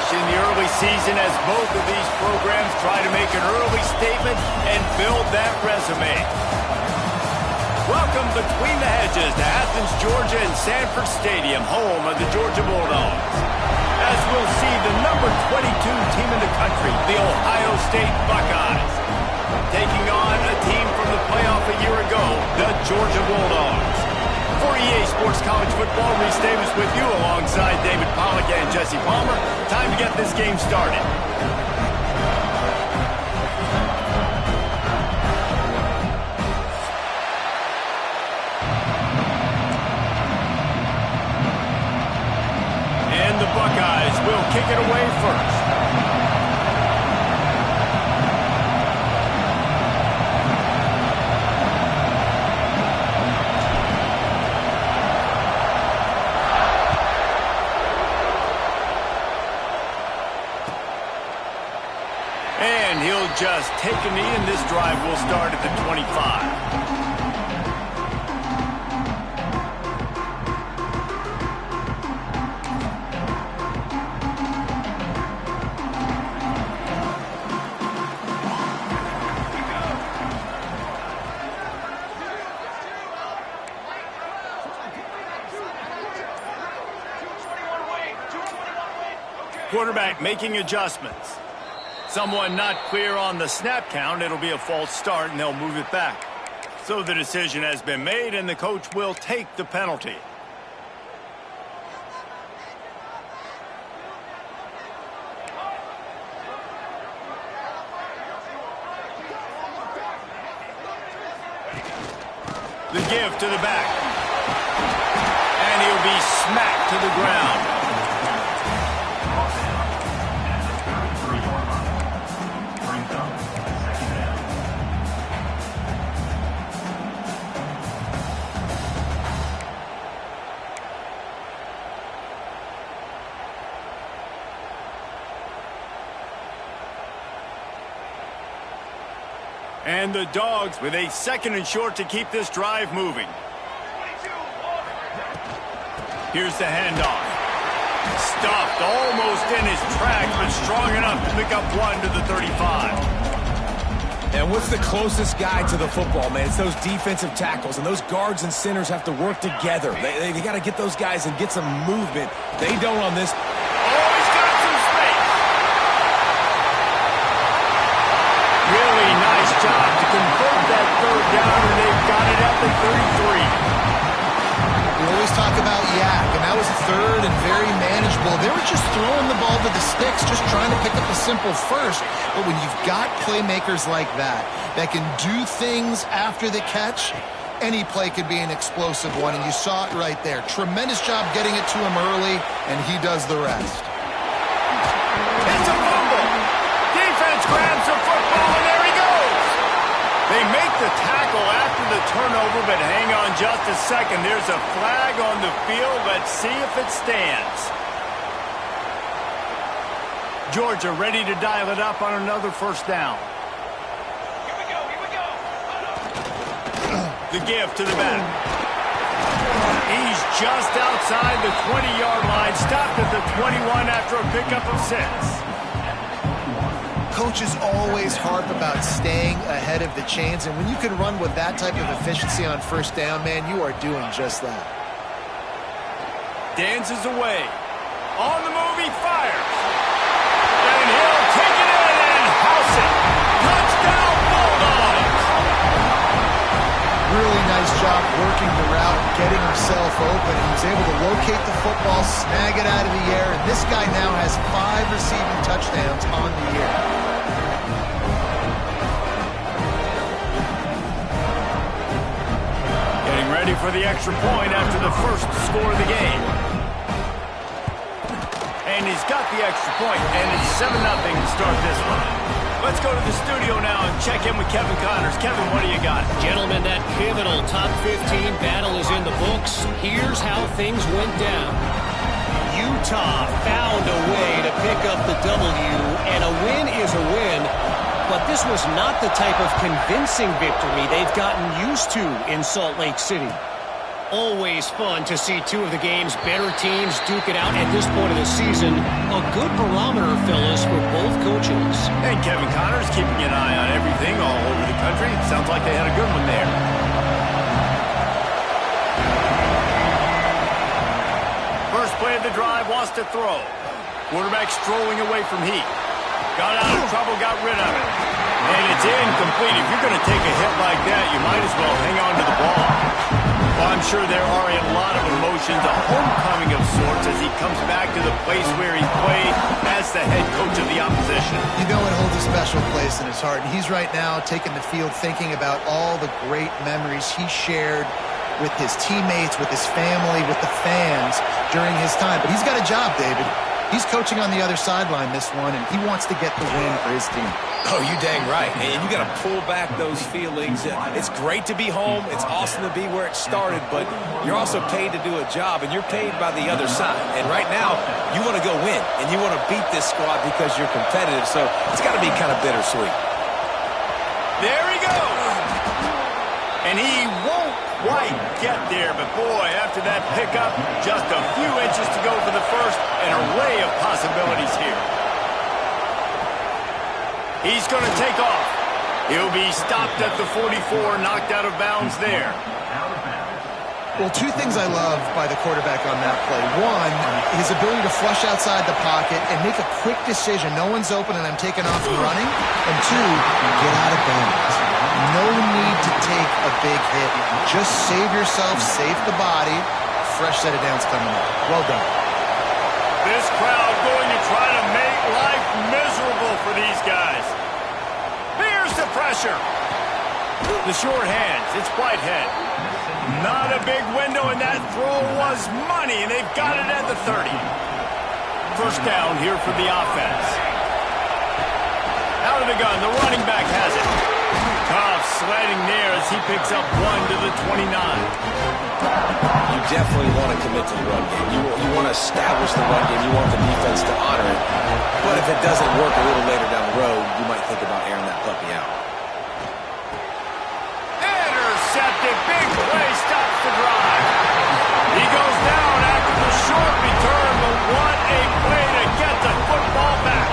in the early season as both of these programs try to make an early statement and build that resume. Welcome between the hedges to Athens, Georgia and Sanford Stadium, home of the Georgia Bulldogs. As we'll see the number 22 team in the country, the Ohio State Buckeyes, taking on a team from the playoff a year ago, the Georgia Bulldogs. For EA Sports College Football, Reese Davis with you alongside David Pollack and Jesse Palmer. Time to get this game started. And the Buckeyes will kick it away first. And he'll just take a knee, and this drive will start at the 25. Quarterback making adjustments. Someone not clear on the snap count. It'll be a false start, and they'll move it back. So the decision has been made, and the coach will take the penalty. The give to the back. And he'll be smacked to the ground. And the Dogs with a second and short to keep this drive moving. Here's the handoff. Stuffed almost in his tracks, but strong enough to pick up one to the 35. And what's the closest guy to the football, man? It's those defensive tackles, and those guards and centers have to work together. They got to get those guys and get some movement. They don't on this. Oh, he's got some space. Really nice job to convert that third down, and they've got it at the 33. We always talk about yak, and that was third and very manageable. They were just throwing the ball to the sticks, just trying to pick up a simple first. But when you've got playmakers like that can do things after the catch, any play could be an explosive one, and you saw it right there. Tremendous job getting it to him early, and he does the rest. It's a fumble. Defense grabs the football, and there he goes. They make the tackle after the turnover, but hang on just a second. There's a flag on the field. Let's see if it stands. Georgia ready to dial it up on another first down. Here we go. The give to the back. He's just outside the 20-yard line, stopped at the 21 after a pickup of 6. Coaches always harp about staying ahead of the chains, and when you can run with that type of efficiency on first down, man, you are doing just that. Dances away. On the move, he fires. And he'll take it in and house it. Touchdown, Bulldogs! Really nice job working the route, getting himself open, and he was able to locate the football, snag it out of the air, and this guy now has 5 receiving touchdowns on the year. Getting ready for the extra point after the first score of the game. And he's got the extra point, and it's 7-0 to start this one. Let's go to the studio now and check in with Kevin Connors. Kevin, what do you got? Gentlemen, that pivotal top 15 battle is in the books. Here's how things went down. Utah found a way to pick up the W, and a win is a win. But this was not the type of convincing victory they've gotten used to in Salt Lake City. Always fun to see two of the game's better teams duke it out at this point of the season. A good barometer, fellas, for both coaches. And Kevin Connor's keeping an eye on everything all over the country. Sounds like they had a good one there. First play of the drive, wants to throw. Quarterback strolling away from heat. Got out of trouble, got rid of it. And it's incomplete. If you're going to take a hit like that, you might as well hang on to the ball. Well, I'm sure there are a lot of emotions, a homecoming of sorts as he comes back to the place where he played as the head coach of the opposition. You know it holds a special place in his heart. And he's right now taking the field thinking about all the great memories he shared with his teammates, with his family, with the fans during his time. But he's got a job, David. He's coaching on the other sideline this one, and he wants to get the win for his team. Oh, you dang right. And you got to pull back those feelings. It's great to be home. It's awesome to be where it started, but you're also paid to do a job, and you're paid by the other side. And right now, you want to go win, and you want to beat this squad because you're competitive, so it's got to be kind of bittersweet. There he goes. And he won't quite get there, but boy, after that pickup, just a few inches to go for the first, an array of possibilities here. He's going to take off. He'll be stopped at the 44, knocked out of bounds there. Well, two things I love by the quarterback on that play. One, his ability to flush outside the pocket and make a quick decision. No one's open and I'm taking off and running. And two, get out of bounds. No need to take a big hit. Just save yourself, save the body. Fresh set of downs coming up. Well done. This crowd going to try to make life miserable for these guys. Here's the pressure. The short hands, it's Whitehead. Not a big window, and that throw was money, and they've got it at the 30. First down here for the offense. Out of the gun, the running back has it. Tough sledding there as he picks up 1 to the 29. You definitely want to commit to the run game. You want to establish the run game. You want the defense to honor it. But if it doesn't work a little later down the road, you might think about airing that puppy out. Intercepted. Big play stops the drive. He goes down after the short return, but what a play to get the football back.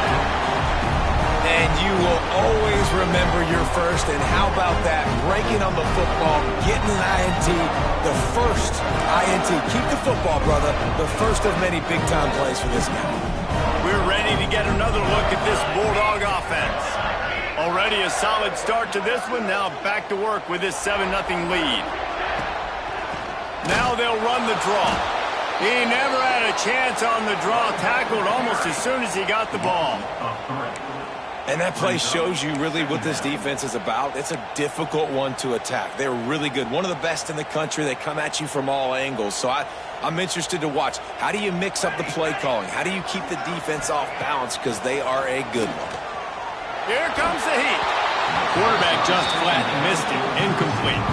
And you will always remember your first. And how about that? Breaking on the football, getting an INT, the first INT. Keep the football, brother. The first of many big-time plays for this guy. We're ready to get another look at this Bulldog offense. Already a solid start to this one. Now back to work with this 7-0 lead. Now they'll run the draw. He never had a chance on the draw. Tackled almost as soon as he got the ball. And that play shows you really what this defense is about. It's a difficult one to attack. They're really good. One of the best in the country. They come at you from all angles. So I'm interested to watch. How do you mix up the play calling? How do you keep the defense off balance? Because they are a good one. Here comes the heat. Quarterback just flat, missed it, incomplete.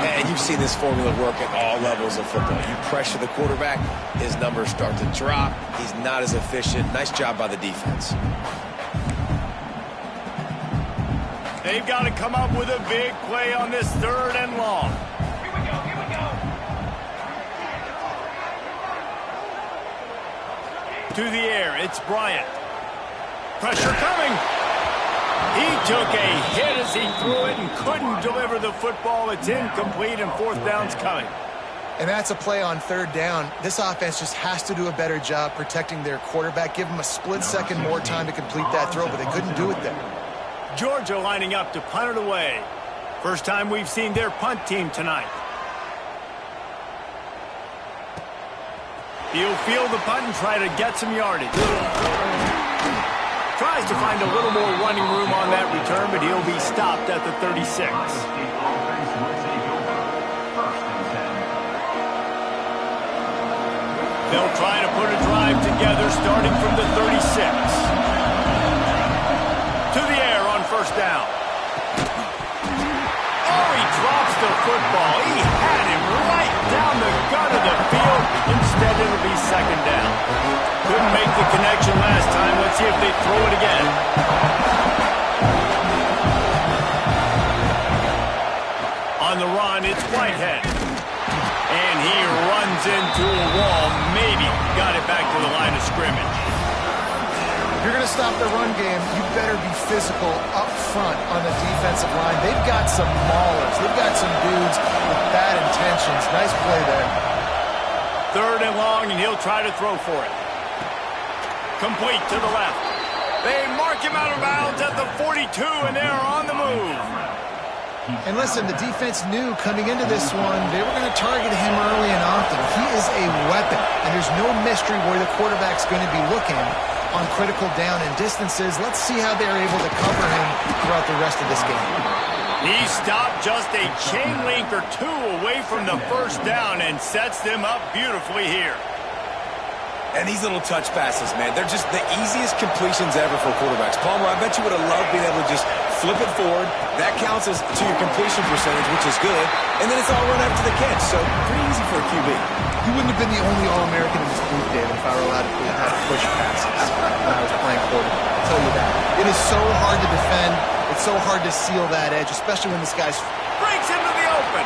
And you've seen this formula work at all levels of football. You pressure the quarterback, his numbers start to drop. He's not as efficient. Nice job by the defense. They've got to come up with a big play on this 3rd and long. Here we go, here we go. To the air, it's Bryant. Pressure coming. He took a hit as he threw it and couldn't deliver the football. It's incomplete and 4th down's coming. And that's a play on 3rd down. This offense just has to do a better job protecting their quarterback. Give them a split second more time to complete that throw, but they couldn't do it there. Georgia lining up to punt it away. First time we've seen their punt team tonight. He'll field the punt and try to get some yardage. Tries to find a little more running room on that return, but he'll be stopped at the 36. They'll try to put a drive together starting from the 36. To the air on 1st down. Oh, he drops the football. He had him right down the gut of the field. Instead, it'll be 2nd down. Couldn't make the connection last time. Let's see if they throw it again. On the run, it's Whitehead. And he runs into a wall. Maybe got it back to the line of scrimmage. If you're going to stop the run game, you better be physical up front on the defensive line. They've got some maulers. They've got some dudes with bad intentions. Nice play there. 3rd and long, and he'll try to throw for it. Complete to the left. They mark him out of bounds at the 42, and they're on the move. And listen, the defense knew coming into this one, they were going to target him early and often. He is a weapon, and there's no mystery where the quarterback's going to be looking on critical down and distances. Let's see how they're able to cover him throughout the rest of this game. He stopped just a chain link or two away from the first down and sets them up beautifully here. And these little touch passes, man, they're just the easiest completions ever for quarterbacks. Palmer, I bet you would have loved being able to just flip it forward. That counts as to your completion percentage, which is good. And then it's all run after the catch, so pretty easy for a QB. You wouldn't have been the only All-American in this group, David, if I were allowed to have push passes when I was playing quarterback. I'll tell you that. It is so hard to defend. It's so hard to seal that edge, especially when this guy's... Breaks into the open.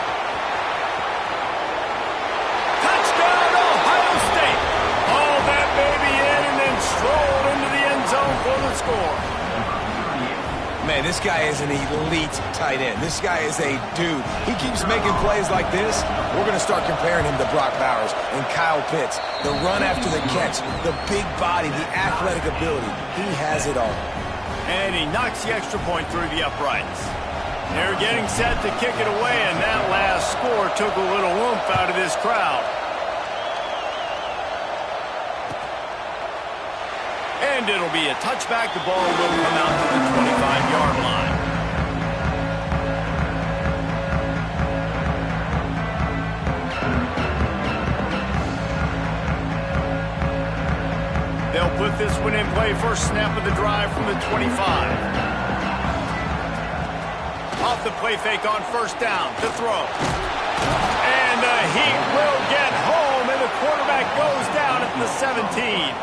Touchdown, Ohio State. Hauled that baby in and then strolled into the end zone for the score. Man, this guy is an elite tight end. This guy is a dude. He keeps making plays like this. We're going to start comparing him to Brock Bowers and Kyle Pitts. The run after the catch, the big body, the athletic ability. He has it all. And he knocks the extra point through the uprights. They're getting set to kick it away, and that last score took a little oomph out of this crowd. And it'll be a touchback. The ball will come out to the 25-yard line. They'll put this one in play. First snap of the drive from the 25. Off the play fake on first down. The throw. And the Heat will get home, and the quarterback goes down at the 17.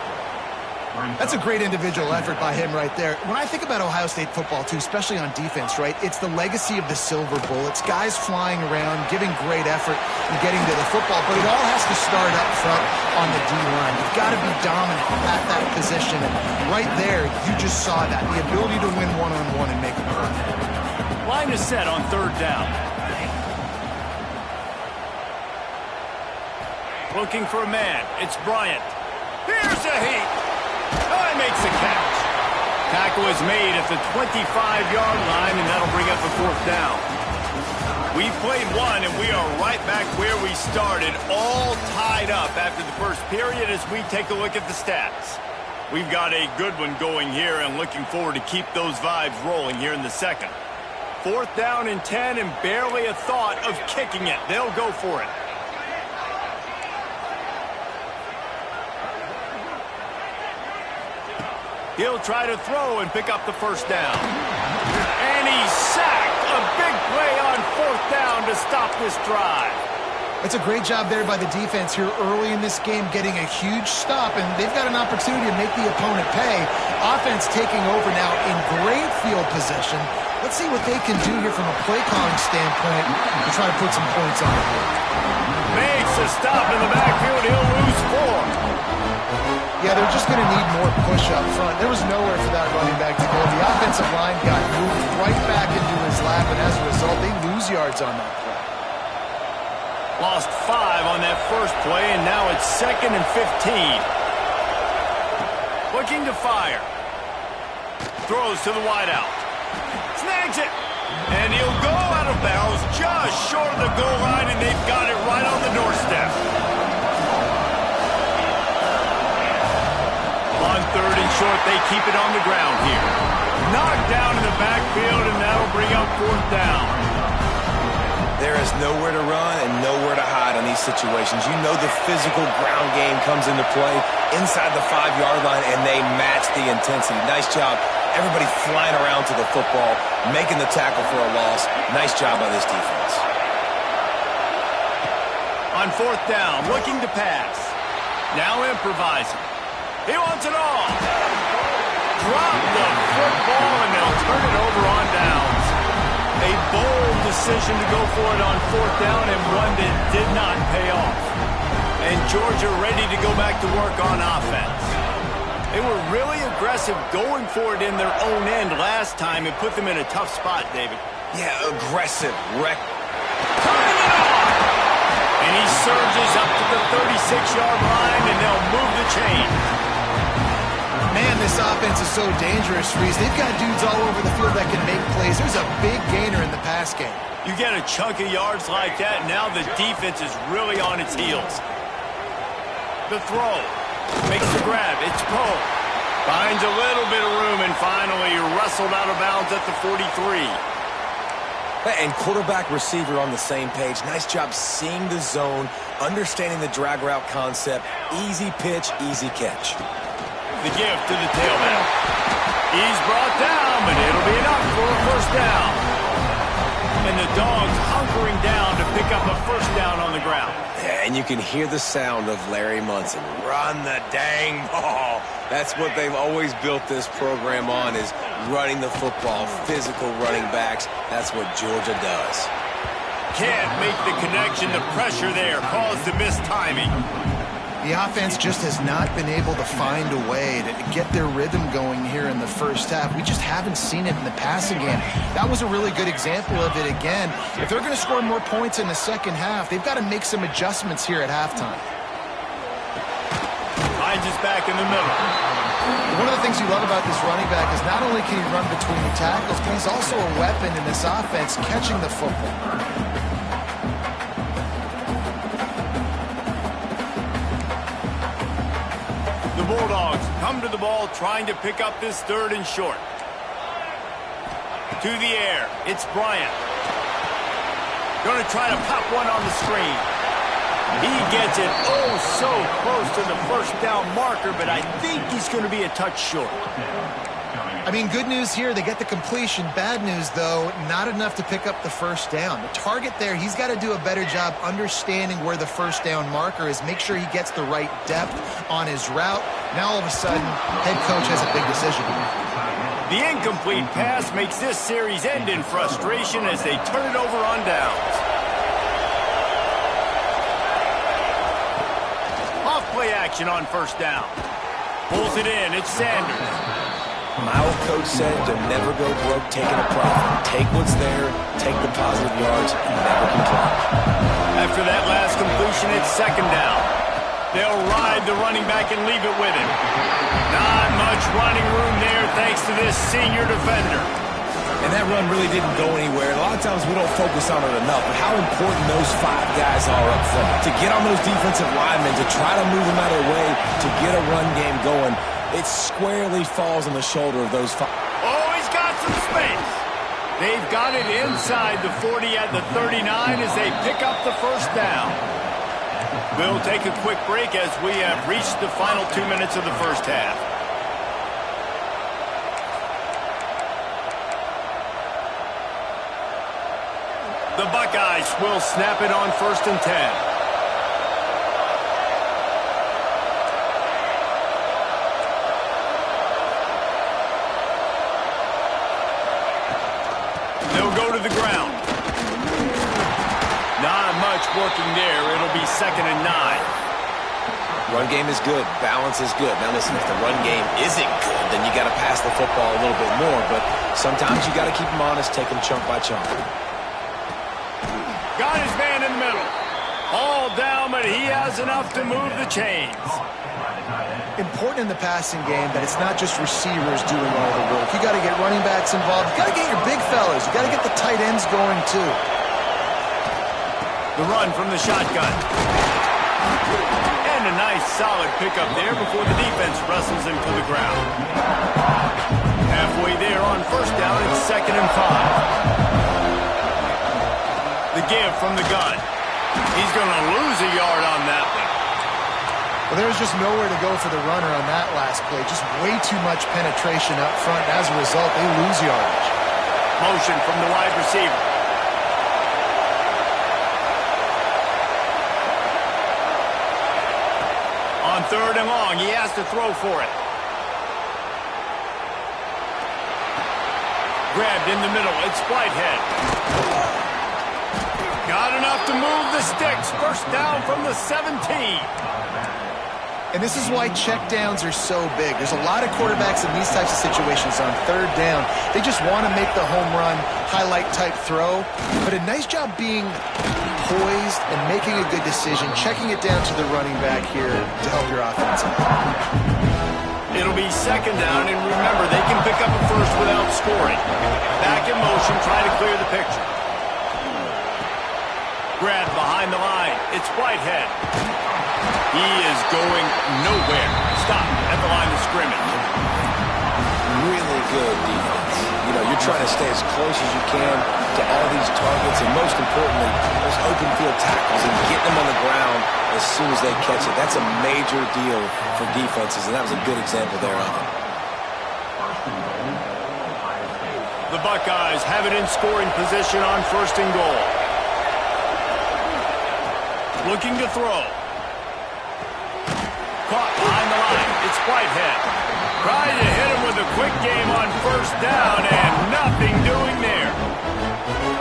That's a great individual effort by him right there. When I think about Ohio State football, too, especially on defense, right, it's the legacy of the Silver Bullets, guys flying around, giving great effort and getting to the football, but it all has to start up front on the D-line. You've got to be dominant at that position, and right there, you just saw that, the ability to win one-on-one and make a play. Line is set on 3rd down. Looking for a man. It's Bryant. Here's a Heat. Oh, he makes the catch. Tackle is made at the 25-yard line, and that'll bring up a 4th down. We played one, and we are right back where we started, all tied up after the first period as we take a look at the stats. We've got a good one going here and looking forward to keep those vibes rolling here in the second. 4th down and 10, and barely a thought of kicking it. They'll go for it. He'll try to throw and pick up the first down. And he's sacked. A big play on 4th down to stop this drive. It's a great job there by the defense here early in this game, getting a huge stop, and they've got an opportunity to make the opponent pay. Offense taking over now in great field position. Let's see what they can do here from a play calling standpoint to try to put some points on the board. Makes a stop in the backfield. He'll lose 4. Yeah, they're just going to need more push up front. There was nowhere for that running back to go. The offensive line got moved right back into his lap, and as a result, they lose yards on that play. Lost 5 on that first play, and now it's 2nd and 15. Looking to fire. Throws to the wideout. Snags it. And he'll go out of bounds just short of the goal line, and they've got it right on the doorstep. On 3rd and short, they keep it on the ground here. Knocked down in the backfield, and that'll bring up 4th down. There is nowhere to run and nowhere to hide in these situations. You know the physical ground game comes into play inside the 5-yard line, and they match the intensity. Nice job. Everybody flying around to the football, making the tackle for a loss. Nice job by this defense. On 4th down, looking to pass. Now improvising. He wants it all. Drop the football, and they'll turn it over on downs. A bold decision to go for it on fourth down, and one that did not pay off. And Georgia ready to go back to work on offense. They were really aggressive going for it in their own end last time and put them in a tough spot, David. Yeah, aggressive. Turning it on! And he surges up to the 36-yard line, and they'll move the chain. Man, this offense is so dangerous, Reese. They've got dudes all over the field that can make plays. There's a big gainer in the pass game. You get a chunk of yards like that, now the defense is really on its heels. The throw. Makes the grab. It's pulled. Finds a little bit of room, and finally wrestled out of bounds at the 43. And quarterback receiver on the same page. Nice job seeing the zone, understanding the drag route concept. Easy pitch, easy catch. The give to the tailback. He's brought down, but it'll be enough for a first down. And the Dogs hunkering down to pick up a first down on the ground. Yeah, and you can hear the sound of Larry Munson. Run the dang ball. That's what they've always built this program on, is running the football, physical running backs. That's what Georgia does. Can't make the connection. The pressure there caused the missed timing. The offense just has not been able to find a way to get their rhythm going here in the first half. We just haven't seen it in the passing game. That was a really good example of it again. If they're going to score more points in the second half, they've got to make some adjustments here at halftime. Finds us back in the middle. One of the things you love about this running back is not only can he run between the tackles, but he's also a weapon in this offense catching the football. Bulldogs come to the ball trying to pick up this third and short. To the air, it's Bryant. Going to try to pop one on the screen. He gets it so close to the first down marker, but I think he's going to be a touch short. I mean, good news here, they get the completion. Bad news, though, not enough to pick up the first down. The target there, he's got to do a better job understanding where the first down marker is, make sure he gets the right depth on his route. Now, all of a sudden, head coach has a big decision. The incomplete pass makes this series end in frustration as they turn it over on downs. Off play action on first down. Pulls it in, it's Sanders. My old coach said to never go broke taking a profit. Take what's there, take the positive yards, and never complain. After that last completion, it's second down. They'll ride the running back and leave it with him. Not much running room there thanks to this senior defender. And that run really didn't go anywhere. A lot of times we don't focus on it enough, but how important those five guys are up front. To get on those defensive linemen, to try to move them out of the way, to get a run game going, it squarely falls on the shoulder of those five. Oh, he's got some space. They've got it inside the 40 at the 39 as they pick up the first down. We'll take a quick break as we have reached the final 2 minutes of the first half. The Buckeyes will snap it on 1st and 10. The ground. Not much working there. It'll be 2nd and 9. Run game is good. Balance is good. Now listen, if the run game isn't good, then you got to pass the football a little bit more. But sometimes you got to keep them honest, take them chunk by chunk. Got his man in the middle. All down, but he has enough to move the chains. Important in the passing game that it's not just receivers doing all the work. You got to get running backs involved. You got to get your big fellas. You got to get the tight ends going too. The run from the shotgun. And a nice solid pickup there before the defense wrestles him to the ground. Halfway there on first down, it's 2nd and 5. The give from the gun. He's going to lose a yard on that one. Well, there was just nowhere to go for the runner on that last play. Just way too much penetration up front. As a result, they lose yardage. Motion from the wide receiver. On 3rd and long, he has to throw for it. Grabbed in the middle. It's Whitehead. Got enough to move the sticks. First down from the 17. And this is why checkdowns are so big. There's a lot of quarterbacks in these types of situations on third down. They just want to make the home run, highlight type throw. But a nice job being poised and making a good decision, checking it down to the running back here to help your offense out. It'll be second down, and remember, they can pick up a first without scoring. Back in motion, trying to clear the picture. Grab behind the line. It's Whitehead. He is going nowhere. Stop at the line of scrimmage. Really good defense. You know, you're trying to stay as close as you can to all these targets, and most importantly, those open field tackles and get them on the ground as soon as they catch it. That's a major deal for defenses, and that was a good example there of it. The Buckeyes have it in scoring position on first and goal. Looking to throw. Caught behind the line. It's Whitehead. Trying to hit him with a quick game on first down, and nothing doing there.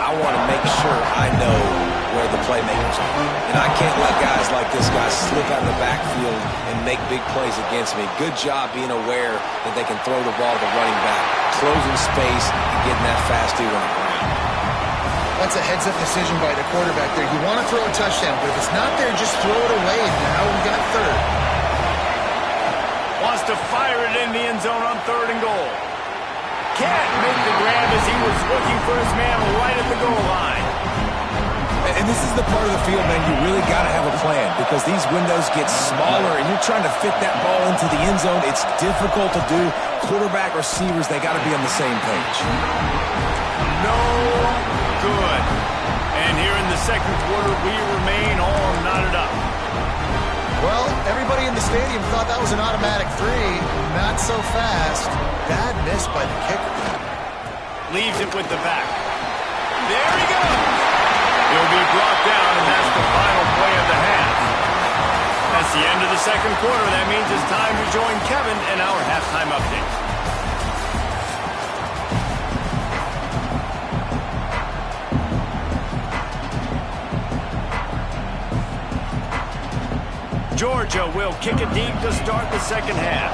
I want to make sure I know where the playmakers are. And I can't let guys like this guy slip out of the backfield and make big plays against me. Good job being aware that they can throw the ball to the running back, closing space, and getting that fast dude on the ground. That's a heads-up decision by the quarterback there. You want to throw a touchdown, but if it's not there, just throw it away. And now we've got third. Wants to fire it in the end zone on third and goal. Can't make the grab as he was looking for his man right at the goal line. And this is the part of the field, man, you really got to have a plan because these windows get smaller and you're trying to fit that ball into the end zone. It's difficult to do. Quarterback, receivers, they got to be on the same page. No good. And here in the second quarter, we remain all knotted up. Well, everybody in the stadium thought that was an automatic three. Not so fast. Bad miss by the kicker. Leaves it with the back. There he goes. He'll be brought down, and that's the final play of the half. That's the end of the second quarter. That means it's time to join Kevin in our halftime update. Georgia will kick it deep to start the second half.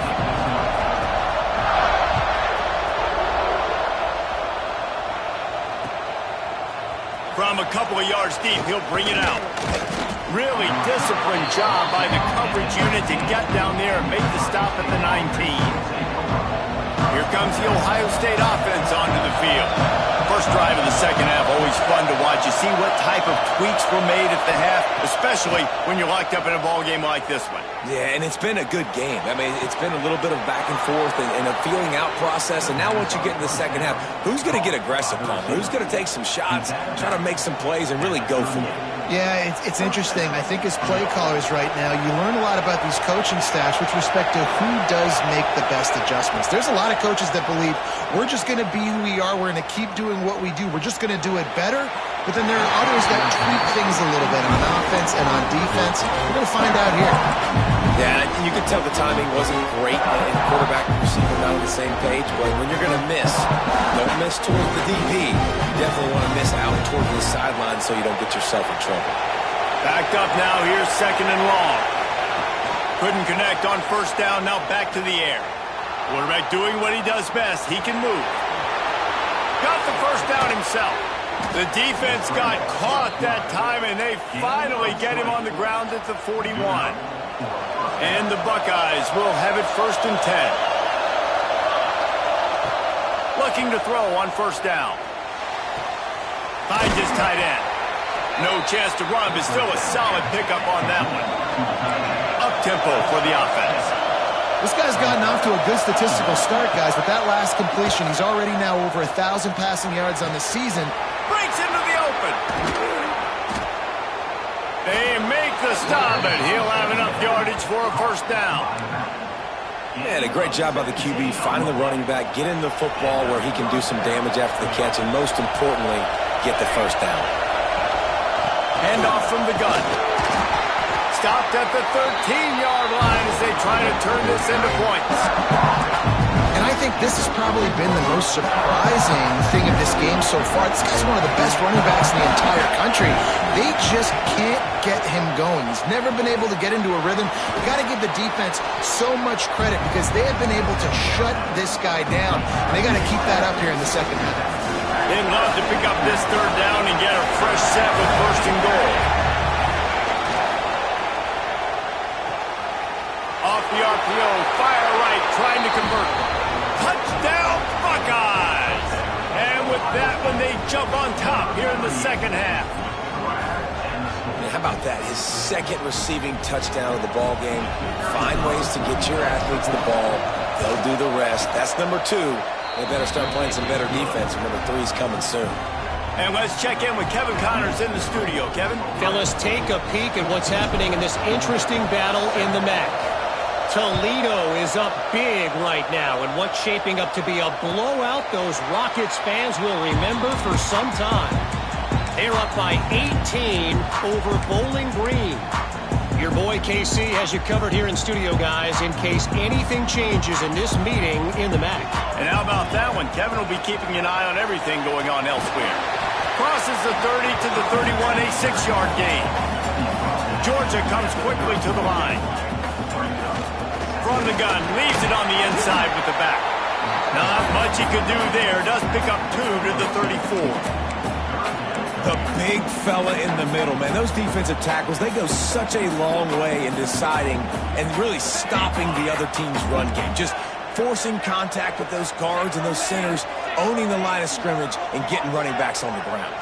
From a couple of yards deep, he'll bring it out. Really disciplined job by the coverage unit to get down there and make the stop at the 19. Here comes the Ohio State offense onto the field. First drive of the second half, always fun to watch. You see what type of tweaks were made at the half, especially when you're locked up in a ball game like this one. Yeah, and it's been a good game. I mean, it's been a little bit of back and forth and a feeling out process. And now once you get in the second half, who's going to get aggressive, Palmer? Who's going to take some shots, try to make some plays, and really go for it? Yeah, it's interesting. I think as play callers right now, you learn a lot about these coaching staffs with respect to who does make the best adjustments. There's a lot of coaches that believe we're just going to be who we are. We're going to keep doing what we do. We're just going to do it better. But then there are others that tweak things a little bit on offense and on defense. We're going to find out here. Yeah, and you could tell the timing wasn't great in quarterback and receiver not on the same page. But when you're going to miss, don't miss towards the DP. You definitely want to miss out towards the sideline so you don't get yourself in trouble. Backed up now, here's second and long. Couldn't connect on first down, now back to the air. Quarterback doing what he does best. He can move. Got the first down himself. The defense got caught that time, and they finally get him on the ground at the 41. And the Buckeyes will have it first and 10. Looking to throw on first down. Finds his tight end. No chance to run, but still a solid pickup on that one. Up-tempo for the offense. This guy's gotten off to a good statistical start, guys. With that last completion, he's already now over 1,000 passing yards on the season. Breaks into the open. They make the stop, and he'll have enough yardage for a first down. Yeah, a great job by the QB finding the running back, getting the football where he can do some damage after the catch, and most importantly, get the first down. Handoff from the gun. Stopped at the 13-yard line as they try to turn this into points. And I think this has probably been the most surprising thing of this game so far. This guy's one of the best running backs in the entire country. They just can't get him going. He's never been able to get into a rhythm. You got to give the defense so much credit because they have been able to shut this guy down. And they got to keep that up here in the second half. They'd love to pick up this third down and get a fresh set with first and goal. Off the RPO, fire right, trying to convert. Touchdown, Buckeyes! And with that one, they jump on top here in the second half. How about that? His second receiving touchdown of the ball game. Find ways to get your athletes the ball. They'll do the rest. That's number 2. They better start playing some better defense. Number 3's coming soon. And let's check in with Kevin Connors in the studio. Kevin? Fellas, take a peek at what's happening in this interesting battle in the MAC. Toledo is up big right now, and what's shaping up to be a blowout those Rockets fans will remember for some time. They're up by 18 over Bowling Green. Your boy KC has you covered here in studio, guys, in case anything changes in this meeting in the MAC. And how about that one? Kevin will be keeping an eye on everything going on elsewhere. Crosses the 30 to the 31, a 6-yard gain. Georgia comes quickly to the line. From the gun, leaves it on the inside with the back. Not much he could do there. Does pick up 2 to the 34. The big fella in the middle, man. Those defensive tackles, they go such a long way in deciding and really stopping the other team's run game. Just forcing contact with those guards and those centers, owning the line of scrimmage, and getting running backs on the ground.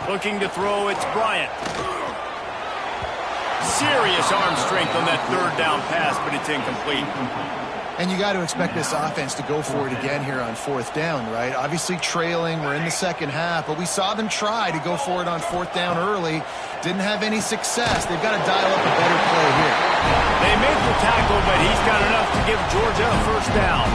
Looking to throw, it's Bryant. Serious arm strength on that third down pass, but it's incomplete. And you got to expect this offense to go for it again here on fourth down, right? Obviously trailing, we're in the second half, but we saw them try to go for it on fourth down early. Didn't have any success. They've got to dial up a better play here. They made the tackle, but he's got enough to give Georgia a first down.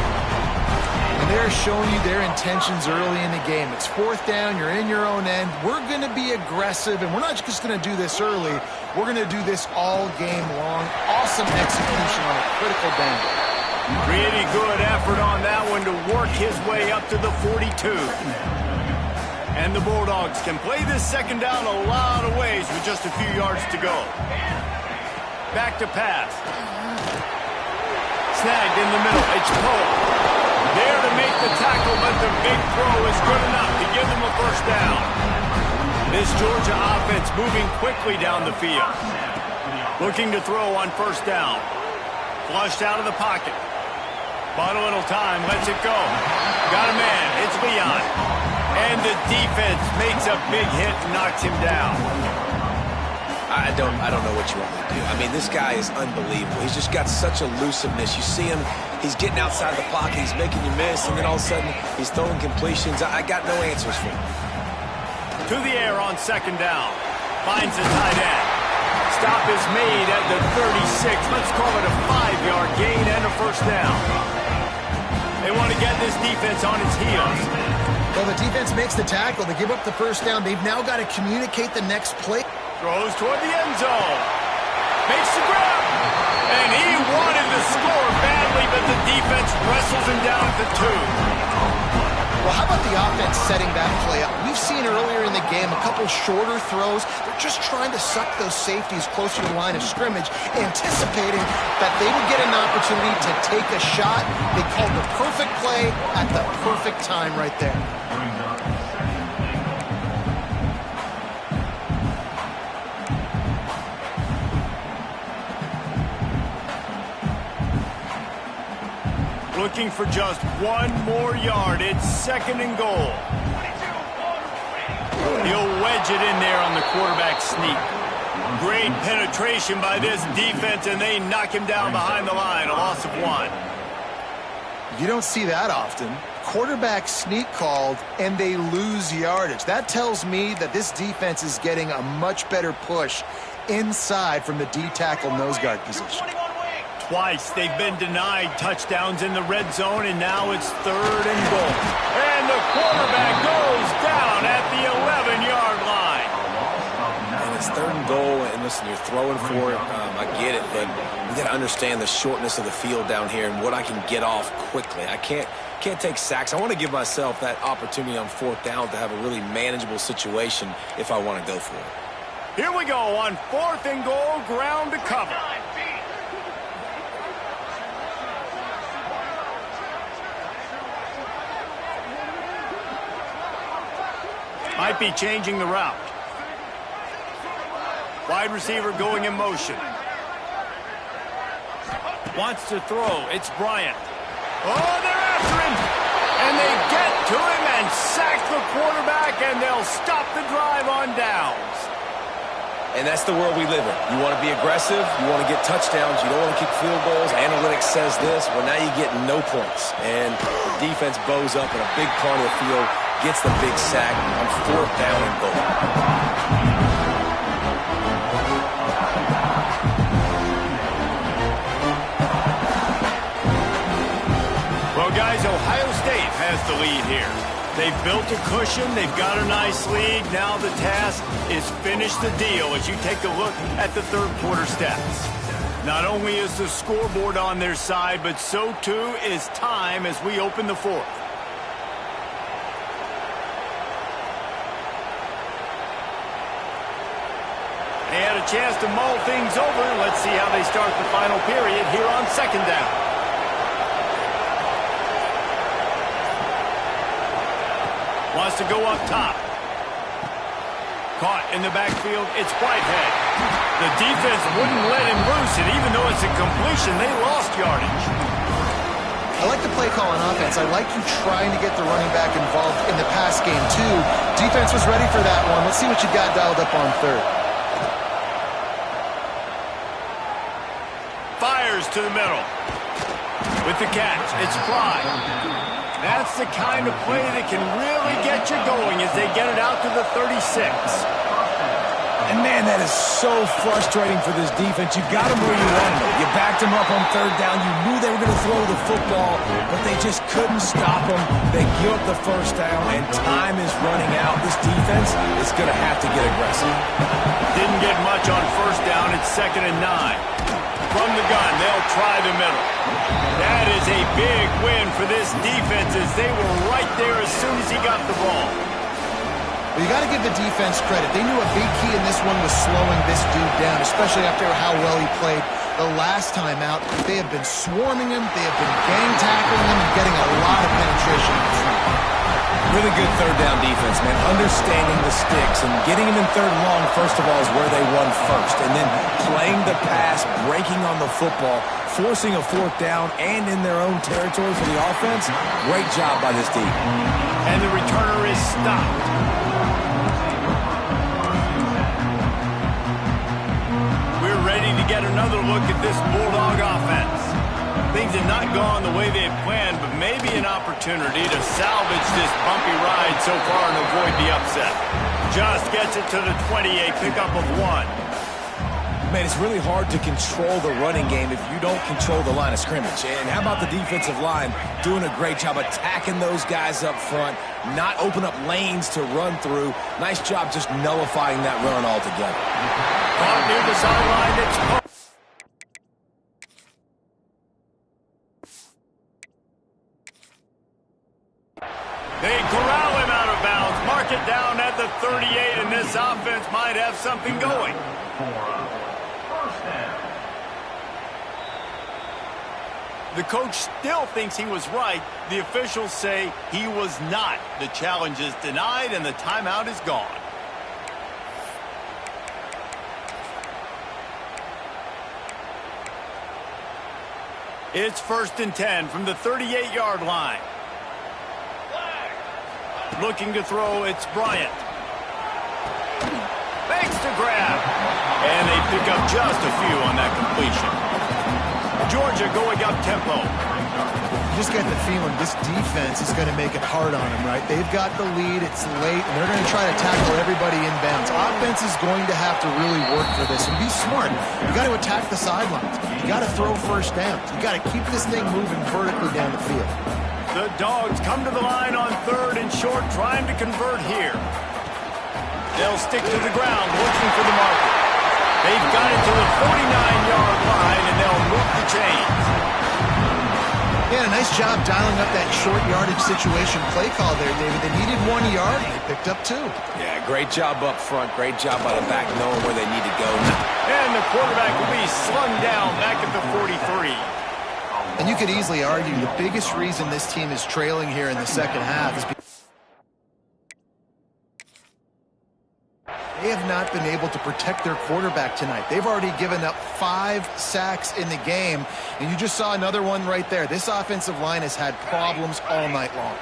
And they're showing you their intentions early in the game. It's fourth down, you're in your own end. We're going to be aggressive, and we're not just going to do this early. We're going to do this all game long. Awesome execution on a critical down. Pretty good effort on that one to work his way up to the 42. And the Bulldogs can play this second down a lot of ways with just a few yards to go. Back to pass. Snagged in the middle. It's Poe. There to make the tackle, but the big throw is good enough to give them a first down. This Georgia offense moving quickly down the field. Looking to throw on first down. Flushed out of the pocket. Bought a little time, lets it go. Got a man, it's Leon. And the defense makes a big hit and knocks him down. I don't know what you want me to do. I mean, this guy is unbelievable. He's just got such elusiveness. You see him, he's getting outside the pocket, he's making you miss, and then all of a sudden, he's throwing completions. I got no answers for him. To the air on second down. Finds the tight end. Stop is made at the 36. Let's call it a 5-yard gain and a first down. They want to get this defense on its heels. Well, the defense makes the tackle. They give up the first down. They've now got to communicate the next play. Throws toward the end zone. Makes the grab. And he wanted to score badly, but the defense wrestles him down at the 2. Well, how about the offense setting that play up? We've seen earlier in the game a couple shorter throws. They're just trying to suck those safeties closer to the line of scrimmage, anticipating that they would get an opportunity to take a shot. They called the perfect play at the perfect time right there. Looking for just one more yard. It's second and goal. He'll wedge it in there on the quarterback sneak. Great penetration by this defense, and they knock him down behind the line. A loss of 1. You don't see that often. Quarterback sneak called, and they lose yardage. That tells me that this defense is getting a much better push inside from the D-tackle nose guard position. Twice they've been denied touchdowns in the red zone, and now it's third and goal. And the quarterback goes down at the 11-yard line. And it's third and goal, and listen, and you're throwing for it. I get it, but you got to understand the shortness of the field down here and what I can get off quickly. I can't take sacks. I want to give myself that opportunity on 4th down to have a really manageable situation if I want to go for it. Here we go on 4th and goal, ground to cover. Might be changing the route. Wide receiver going in motion. Wants to throw. It's Bryant. Oh, they're after him. And they get to him and sack the quarterback, and they'll stop the drive on downs. And that's the world we live in. You want to be aggressive. You want to get touchdowns. You don't want to kick field goals. Analytics says this. Well, now you get no points. And the defense bows up in a big part of the field, gets the big sack on 4th down and goal. Well, guys, Ohio State has the lead here. They've built a cushion. They've got a nice lead. Now the task is finish the deal as you take a look at the 3rd quarter stats. Not only is the scoreboard on their side, but so too is time as we open the 4th. They had a chance to mull things over. Let's see how they start the final period here on 2nd down. Wants to go up top. Caught in the backfield. It's Whitehead. The defense wouldn't let him loose, and even though it's a completion, they lost yardage. I like the play call on offense. I like you trying to get the running back involved in the pass game, too. Defense was ready for that one. Let's see what you got dialed up on 3rd. Fires to the middle. With the catch, it's Fry. That's the kind of play that can really get you going as they get it out to the 36. And, man, that is so frustrating for this defense. You got them where you wanted them. You backed them up on 3rd down. You knew they were going to throw the football, but they just couldn't stop them. They give up the 1st down, and time is running out. This defense is going to have to get aggressive. Didn't get much on 1st down. It's 2nd and 9. From the gun, they'll try the middle. That is a big win for this defense as they were right there as soon as he got the ball. Well, you got to give the defense credit. They knew a big key in this one was slowing this dude down, especially after how well he played the last time out. They have been swarming him. They have been gang tackling him and getting a lot of penetration in front. Really good 3rd down defense, man. Understanding the sticks and getting him in 3rd and long, first of all, is where they won first. And then playing the pass, breaking on the football, forcing a 4th down, and in their own territory for the offense. Great job by this team. And the returner is stopped. We're ready to get another look at this Bulldog offense. Things have not gone the way they had planned, but maybe an opportunity to salvage this bumpy ride so far and avoid the upset. Just gets it to the 28, pickup of 1. Man, it's really hard to control the running game if you don't control the line of scrimmage. And how about the defensive line doing a great job attacking those guys up front, not open up lanes to run through. Nice job just nullifying that run altogether. Caught near the sideline, it's they corral him out of bounds, mark it down at the 38, and this offense might have something going. The coach still thinks he was right. The officials say he was not. The challenge is denied, and the timeout is gone. It's 1st and 10 from the 38-yard line. Looking to throw, it's Bryant. Makes the grab. And they pick up just a few on that completion. Georgia going up tempo. You just get the feeling this defense is going to make it hard on them, right? They've got the lead, it's late, and they're going to try to tackle everybody inbounds. Offense is going to have to really work for this and be smart. You got to attack the sidelines. You got to throw 1st downs. You got to keep this thing moving vertically down the field. The Dogs come to the line on 3rd and short, trying to convert here. They'll stick to the ground, looking for the marker. They've got it to the 49-yard line, and they'll move the chains. Yeah, nice job dialing up that short yardage situation play call there, David. They needed 1 yard, and they picked up 2. Yeah, great job up front. Great job by the back knowing where they need to go. And the quarterback will be slung down back at the 43. And you could easily argue the biggest reason this team is trailing here in the second half is because they have not been able to protect their quarterback tonight. They've already given up 5 sacks in the game, and you just saw another one right there. This offensive line has had problems all night long.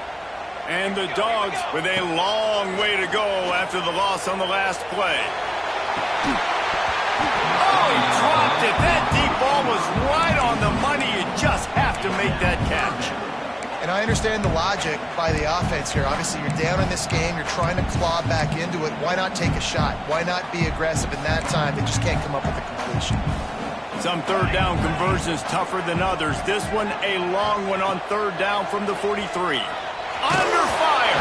And the Dogs with a long way to go after the loss on the last play. Oh, he dropped it. That deep ball was right on the money. You just have to make that catch. And I understand the logic by the offense here. Obviously, you're down in this game. You're trying to claw back into it. Why not take a shot? Why not be aggressive in that time? They just can't come up with a completion. Some third down conversions tougher than others. This one, a long one on third down from the 43. Under fire.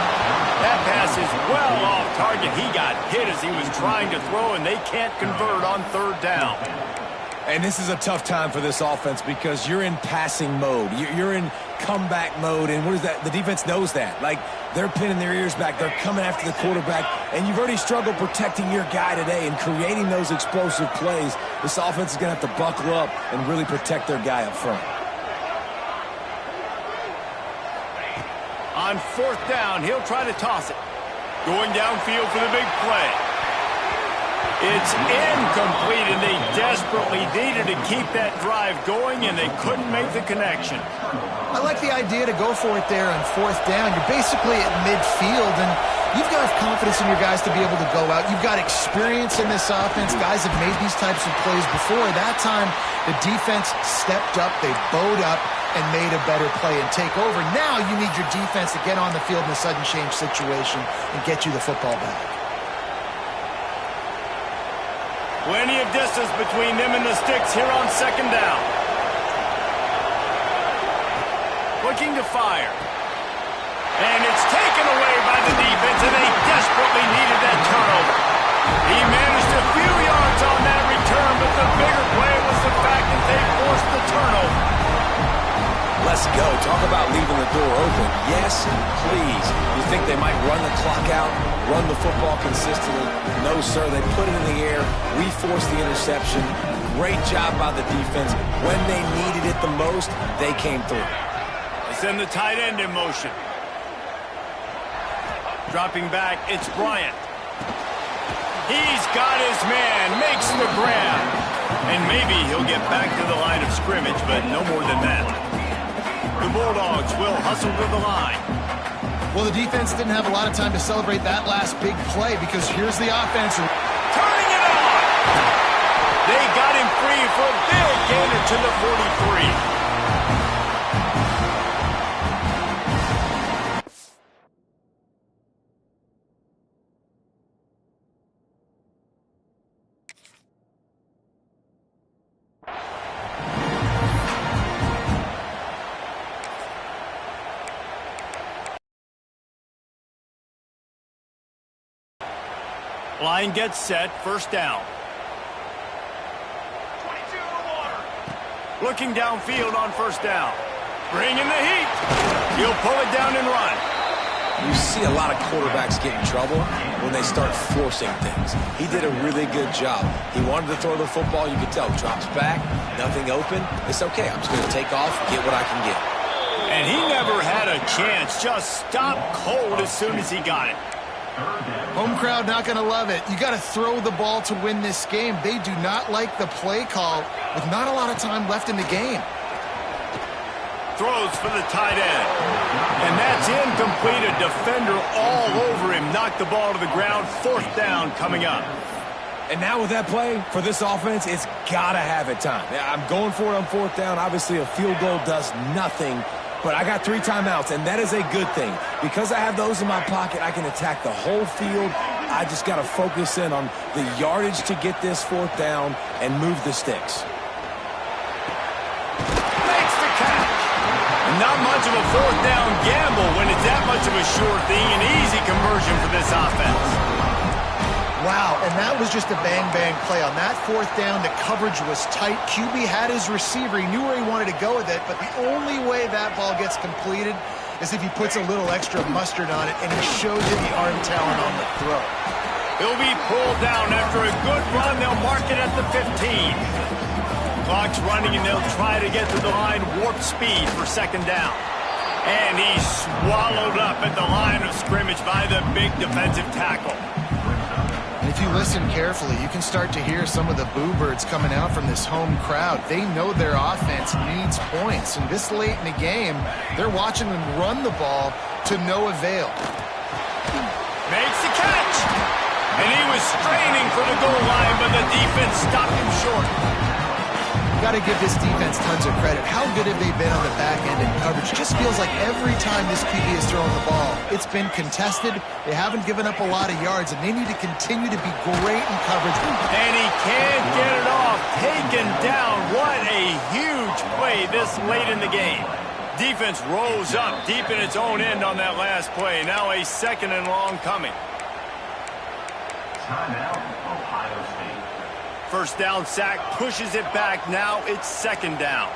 That pass is well off target. He got hit as he was trying to throw, and they can't convert on third down. And this is a tough time for this offense because you're in passing mode. You're in comeback mode, and what is that? The defense knows that. Like, they're pinning their ears back. They're coming after the quarterback, and you've already struggled protecting your guy today and creating those explosive plays. This offense is going to have to buckle up and really protect their guy up front. On fourth down, he'll try to toss it. Going downfield for the big play. It's incomplete, and they desperately needed to keep that drive going, and they couldn't make the connection. I like the idea to go for it there on fourth down. You're basically at midfield, and you've got confidence in your guys to be able to go out. You've got experience in this offense. Guys have made these types of plays before. That time, the defense stepped up. They bowed up and made a better play and take over. Now you need your defense to get on the field in a sudden change situation and get you the football back. Plenty of distance between them and the sticks here on second down. Looking to fire. And it's taken away by the defense, and they desperately needed that turnover. He managed a few yards on that return, but the bigger play was the fact that they forced the turnover. Let's go. Talk about leaving the door open. Yes, please. You think they might run the clock out, run the football consistently? No, sir. They put it in the air. We forced the interception. Great job by the defense. When they needed it the most, they came through. They send the tight end in motion. Dropping back, it's Bryant. He's got his man, makes the grab. And maybe he'll get back to the line of scrimmage, but no more than that. The Bulldogs will hustle to the line. Well, the defense didn't have a lot of time to celebrate that last big play because here's the offense. Turning it on! They got him free for a big gainer to the 43. Line gets set, first down. 22 in the water. Looking downfield on first down. Bringing the heat. He'll pull it down and run. You see a lot of quarterbacks get in trouble when they start forcing things. He did a really good job. He wanted to throw the football. You could tell. Drops back, nothing open. It's okay. I'm just going to take off, get what I can get. And he never had a chance. Just stopped cold as soon as he got it. Home crowd not going to love it. You got to throw the ball to win this game. They do not like the play call with not a lot of time left in the game. Throws for the tight end. And that's incomplete. A defender all over him. Knocked the ball to the ground. Fourth down coming up. And now with that play, for this offense, it's got to have it time. I'm going for it on fourth down. Obviously, a field goal does nothing. But I got 3 timeouts, and that is a good thing. Because I have those in my pocket, I can attack the whole field. I just got to focus in on the yardage to get this fourth down and move the sticks. Makes the catch. Not much of a fourth down gamble when it's that much of a sure thing. An easy conversion for this offense. Wow, And that was just a bang-bang play. On that fourth down, the coverage was tight. QB had his receiver. He knew where he wanted to go with it, but the only way that ball gets completed is if he puts a little extra mustard on it, and he shows you the arm talent on the throw. He'll be pulled down after a good run. They'll mark it at the 15. Clock's running, and they'll try to get to the line warp speed for second down. And he's swallowed up at the line of scrimmage by the big defensive tackle. And if you listen carefully, you can start to hear some of the boo birds coming out from this home crowd. They know their offense needs points, and this late in the game, they're watching them run the ball to no avail. Makes the catch! And he was straining for the goal line, but the defense stopped him short. Got to give this defense tons of credit. How good have they been on the back end in coverage? Just feels like every time this QB is throwing the ball, it's been contested. They haven't given up a lot of yards, and they need to continue to be great in coverage. And he can't get it off. Taken down. What a huge play this late in the game. Defense rose up deep in its own end on that last play. Now a second and long coming. Timeout, Ohio State. First down sack, pushes it back. Now it's second down.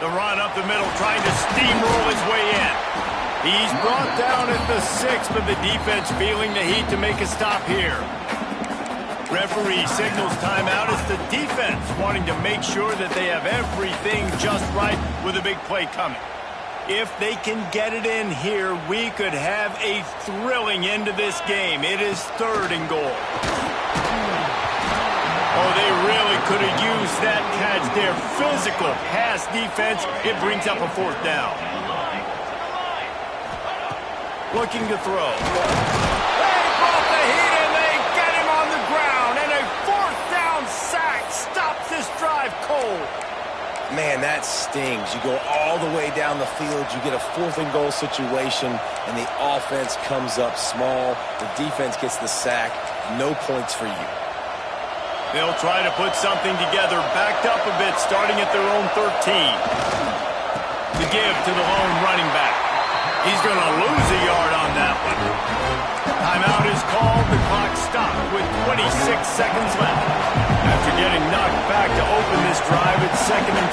The run up the middle, trying to steamroll his way in. He's brought down at the 6, but the defense feeling the heat to make a stop here. Referee signals timeout. It's the defense wanting to make sure that they have everything just right with a big play coming. If they can get it in here, we could have a thrilling end to this game. It is third and goal. Oh, they really could have used that catch there. Physical pass defense. It brings up a fourth down. Looking to throw. They brought the heat and they get him on the ground. And a fourth down sack stops this drive cold. Man, that stings. You go all the way down the field, you get a fourth and goal situation, and the offense comes up small. The defense gets the sack. No points for you. They'll try to put something together, backed up a bit, starting at their own 13. The give to the lone running back. He's going to lose a yard on that one. Timeout is called. The clock stopped with 26 seconds left. After getting knocked back to open this drive, it's second and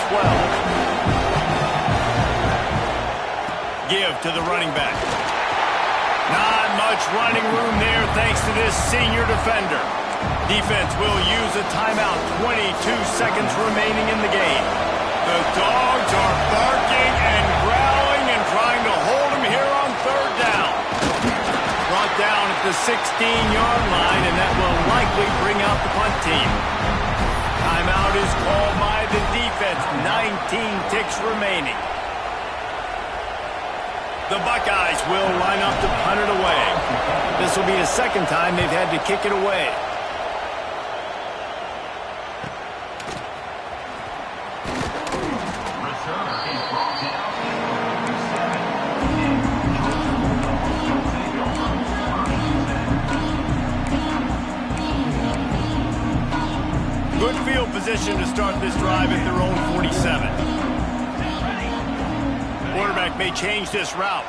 12. Give to the running back. Not much running room there thanks to this senior defender. Defense will use a timeout. 22 seconds remaining in the game. The dogs are barking and growling and trying to hold him here on third down. Brought down at the 16-yard line, and that will likely bring out the punt team. Timeout is called by the defense. 19 ticks remaining. The Buckeyes will line up to punt it away. This will be the second time they've had to kick it away. Good field position to start this drive at their own 47. Quarterback may change this route.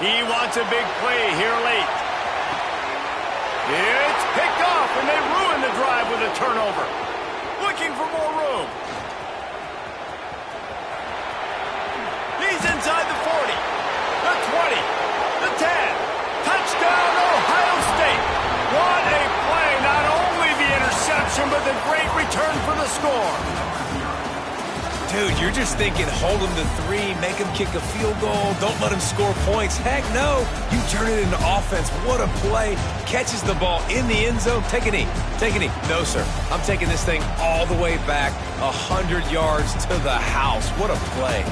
He wants a big play here late. It's picked off, and they ruin the drive with a turnover. Looking for more room. He's inside the 40, the 20, the 10. Touchdown, Ohio State. What a play. Not only the interception, but the great return for the score. Dude, you're just thinking, hold him to 3, make him kick a field goal, don't let him score points. Heck no, you turn it into offense. What a play. Catches the ball in the end zone. Take a knee. Take a knee. No, sir. I'm taking this thing all the way back 100 yards to the house. What a play.